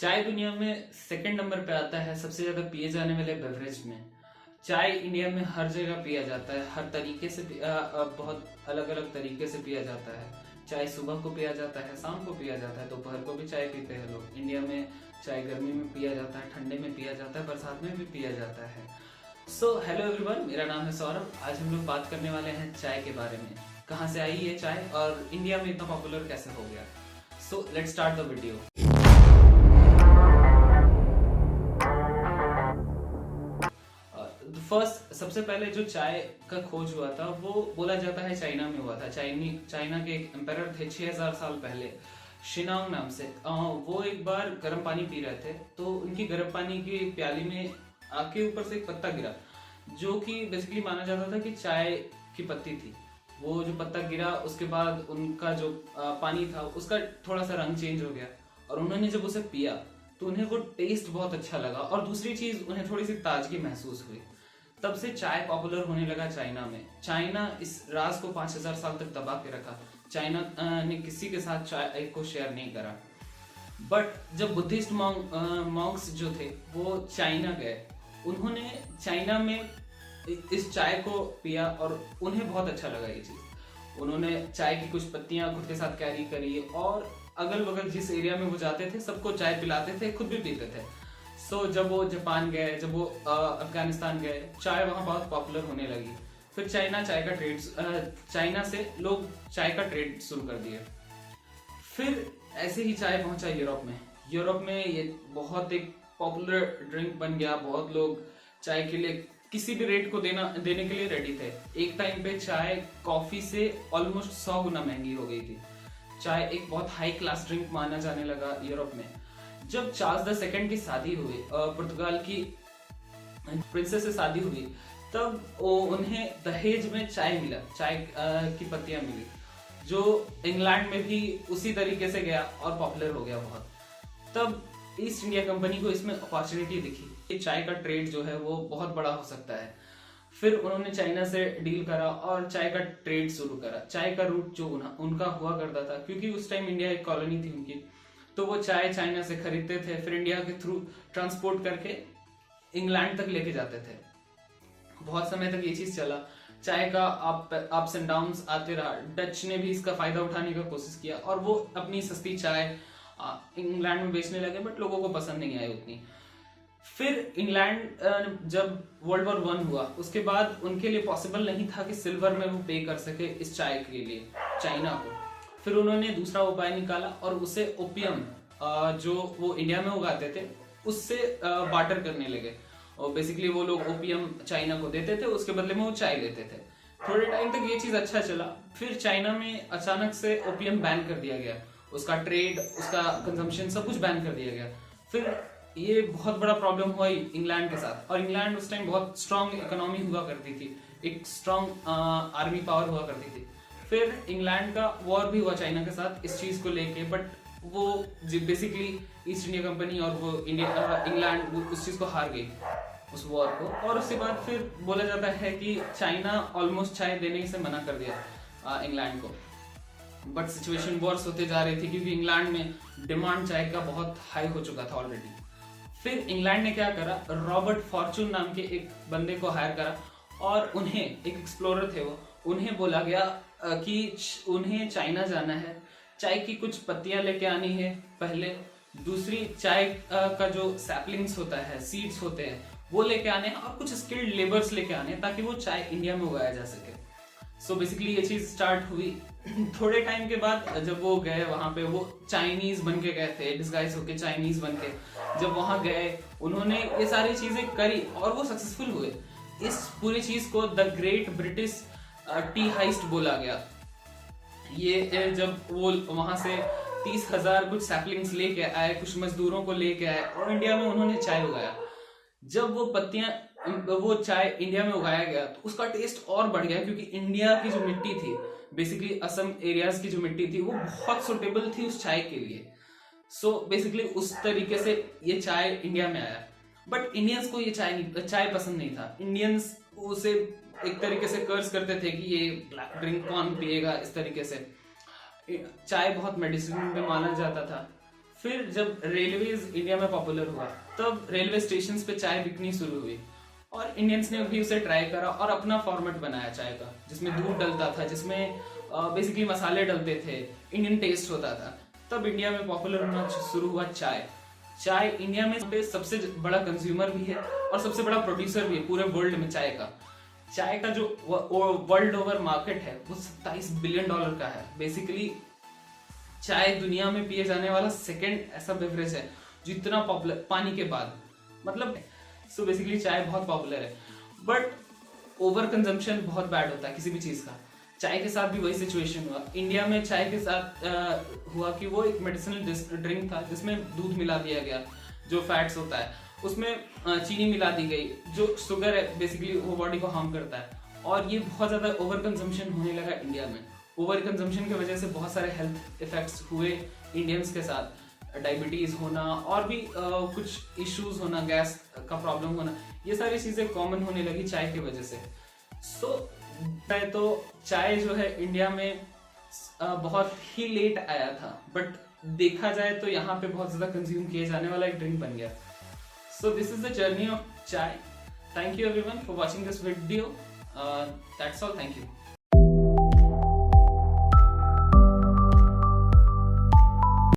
चाय दुनिया में सेकंड नंबर पे आता है सबसे ज्यादा पिए जाने वाले बेवरेज में। चाय इंडिया में हर जगह पिया जाता है, हर तरीके से बहुत अलग अलग तरीके से पिया जाता है। चाय सुबह को पिया जाता है, शाम को पिया जाता है, दोपहर को भी चाय पीते हैं लोग। इंडिया में चाय गर्मी में पिया जाता है, ठंडे में पिया जाता है, बरसात में भी पिया जाता है। सो हेलो एवरीवन, मेरा नाम है सौरभ। आज हम लोग बात करने वाले हैं चाय के बारे में। कहाँ से आई ये चाय और इंडिया में इतना पॉपुलर कैसे हो गया। So let's start the video. First सबसे पहले जो चाय का खोज हुआ था वो बोला जाता है चाइना में हुआ था। चाइना के एक एम्पायर थे 6000 साल पहले, शिनांग नाम से। वो एक बार गर्म पानी पी रहे थे तो उनकी गर्म पानी की प्याली में आग के ऊपर से एक पत्ता गिरा, जो कि बेसिकली माना जाता था कि चाय की पत्ती थी। वो जो पत्ता गिरा उसके बाद उनका जो पानी था उसका थोड़ा सा रंग चेंज हो गया और उन्होंने जब उसे पिया तो उन्हें वो टेस्ट बहुत अच्छा लगा और दूसरी चीज उन्हें थोड़ी सी ताजगी महसूस हुई। तब से चाय पॉपुलर होने लगा चाइना में। चाइना इस राज को 5000 साल तक दबा के रखा। चाइना ने किसी के साथ चाय को शेयर नहीं करा। बट जब बुद्धिस्ट मॉन्क्स जो थे वो चाइना गए, उन्होंने चाइना में इस चाय को पिया और उन्हें बहुत अच्छा लगा ये चीज। उन्होंने चाय की कुछ पत्तियां खुद के साथ कैरी करी और अगल बगल जिस एरिया में वो जाते थे सबको चाय पिलाते थे, खुद भी पीते थे। सो जब वो जापान गए, जब वो अफगानिस्तान गए, चाय वहाँ बहुत पॉपुलर होने लगी। फिर चाइना से लोग चाय का ट्रेड शुरू कर दिए। फिर ऐसे ही चाय पहुंचा यूरोप में। यूरोप में ये बहुत एक पॉपुलर ड्रिंक बन गया। बहुत लोग चाय के लिए किसी भी रेट को देने के लिए रेडी थे। एक टाइम पे चाय कॉफी से ऑलमोस्ट 100 गुना महंगी हो गई थी। चाय एक बहुत हाई क्लास ड्रिंक माना जाने लगा यूरोप में। जब चार्ल्स द सेकंड की शादी हुई, पुर्तगाल की प्रिंसेस से शादी हुई, तब उन्हें दहेज में चाय मिला, चाय की पत्तियां मिली, जो इंग्लैंड में भी उसी तरीके से गया और पॉपुलर हो गया बहुत। तब ईस्ट इंडिया कंपनी को इसमें अपॉर्चुनिटी दिखी कि चाय का ट्रेड जो है वो बहुत बड़ा हो सकता है। फिर उन्होंने चाइना से डील करा और चाय का ट्रेड शुरू करा। चाय का रूट जो उनका हुआ करता था, क्योंकि उस टाइम इंडिया एक कॉलोनी थी उनकी, तो वो चाय चाइना से खरीदते थे, फिर इंडिया के थ्रू ट्रांसपोर्ट करके इंग्लैंड तक लेके जाते थे। बहुत समय तक ये चीज चला। चाय का अप्स एंड डाउन्स आते रहा। डच ने भी इसका फायदा उठाने का कोशिश किया और वो अपनी सस्ती चाय इंग्लैंड में बेचने लगे, बट लोगों को पसंद नहीं आई उतनी। फिर इंग्लैंड जब वर्ल्ड वॉर 1 हुआ उसके बाद उनके लिए पॉसिबल नहीं था कि सिल्वर में वो पे कर सके इस चाय के लिए चाइना को। फिर उन्होंने दूसरा उपाय निकाला और उसे ओपियम जो वो इंडिया में उगाते थे उससे बार्टर करने लगे। और बेसिकली वो लोग ओपियम चाइना को देते थे, उसके बदले में वो चाय लेते थे। थोड़े टाइम तक ये चीज अच्छा चला। फिर चाइना में अचानक से ओपियम बैन कर दिया गया, उसका ट्रेड, उसका कंजम्पशन सब कुछ बैन कर दिया गया। फिर ये बहुत बड़ा प्रॉब्लम हुआ इंग्लैंड के साथ। और इंग्लैंड उस टाइम बहुत स्ट्रांग इकोनॉमी हुआ करती थी, एक स्ट्रांग आर्मी पावर हुआ करती थी। फिर इंग्लैंड का वॉर भी हुआ चाइना के साथ इस चीज को लेके, बट वो बेसिकली ईस्ट इंडिया कंपनी और वो इंग्लैंड उस चीज को हार गई, उस वॉर को। और उसके बाद फिर बोला जाता है कि चाइना ऑलमोस्ट चाय देने से मना कर दिया इंग्लैंड को। बट सिचुएशन वर्स होते जा रही थी क्योंकि इंग्लैंड में डिमांड चाय का बहुत हाई हो चुका था ऑलरेडी। फिर इंग्लैंड ने क्या करा, रॉबर्ट फॉर्चून नाम के एक बंदे को हायर करा और उन्हें, एक एक्सप्लोरर थे वो, उन्हें बोला गया कि उन्हें चाइना जाना है, चाय की कुछ पत्तियां लेके आनी है पहले, दूसरी चाय का जो सैपलिंग्स होता है, सीड्स होते हैं, वो लेके आने हैं और कुछ स्किल्ड लेबर्स लेके आने हैं ताकि वो चाय इंडिया में उगाया जा सके। सो बेसिकली ये चीज स्टार्ट हुई। थोड़े टाइम के बाद जब वो गए वहां पे, वो चाइनीज बन के गए थे, डिस्गाइज होके चाइनीज बन के जब वहां गए, उन्होंने ये सारी चीजें करी और वो सक्सेसफुल हुए। इस पूरी चीज को the great British tea heist बोला गया। ये जब वो वहां से 30,000 कुछ सैपलिंग्स लेके आए, कुछ मजदूरों को लेके आए और इंडिया में उन्होंने चाय उगाया। जब वो चाय इंडिया में उगाया गया तो उसका टेस्ट और बढ़ गया, क्योंकि इंडिया की जो मिट्टी थी, बेसिकली असम एरियाज की जो मिट्टी थी, वो बहुत सुटेबल थी उस चाय के लिए। सो बेसिकली उस तरीके से ये चाय इंडिया में आया। बट इंडियंस को ये चाय पसंद नहीं था। इंडियंस उसे एक तरीके से कर्स करते थे कि ये ब्लैक ड्रिंक कौन पिएगा, इस तरीके से। चाय बहुत मेडिसिन में माना जाता था। फिर जब रेलवेज इंडिया में पॉपुलर हुआ तब रेलवे स्टेशन पे चाय बिकनी शुरू हुई और इंडियंस ने भी उसे ट्राई करा और अपना फॉर्मेट बनाया चाय का, जिसमें दूध डलता था, जिसमें बेसिकली मसाले डलते थे, इंडियन टेस्ट होता था। तब इंडिया में पॉपुलर होना शुरू हुआ चाय। चाय इंडिया में सबसे बड़ा कंज्यूमर भी है और सबसे बड़ा प्रोड्यूसर भी है पूरे वर्ल्ड में चाय का। चाय का जो वर्ल्ड ओवर मार्केट है वो $27 बिलियन का है। बेसिकली चाय दुनिया में पिए जाने वाला सेकंड ऐसा बेवरेज है जो इतना पॉपुलर, पानी के बाद, मतलब सो बेसिकली चाय बहुत पॉपुलर है। बट ओवर कंजम्पशन बहुत बैड होता है किसी भी चीज का। चाय के साथ भी वही सिचुएशन हुआ। इंडिया में चाय के साथ हुआ कि वो एक मेडिसिनल ड्रिंक था जिसमें दूध मिला दिया गया, जो फैट्स होता है उसमें चीनी मिला दी गई, जो शुगर है बेसिकली वो बॉडी को हार्म करता है। और ये बहुत ज्यादा ओवर कंजम्पशन होने लगा इंडिया में। ओवर कंजम्पशन की वजह से बहुत सारे हेल्थ इफेक्ट्स हुए इंडियंस के साथ, डायबिटीज होना और भी कुछ इश्यूज होना, गैस का प्रॉब्लम होना, ये सारी चीजें कॉमन होने लगी चाय की वजह से। तो चाय जो है इंडिया में बहुत ही लेट आया था, बट देखा जाए तो यहाँ पे बहुत ज्यादा कंज्यूम किए जाने वाला एक ड्रिंक बन गया। So this is the journey of chai. Thank you everyone for watching this video. That's all, thank you.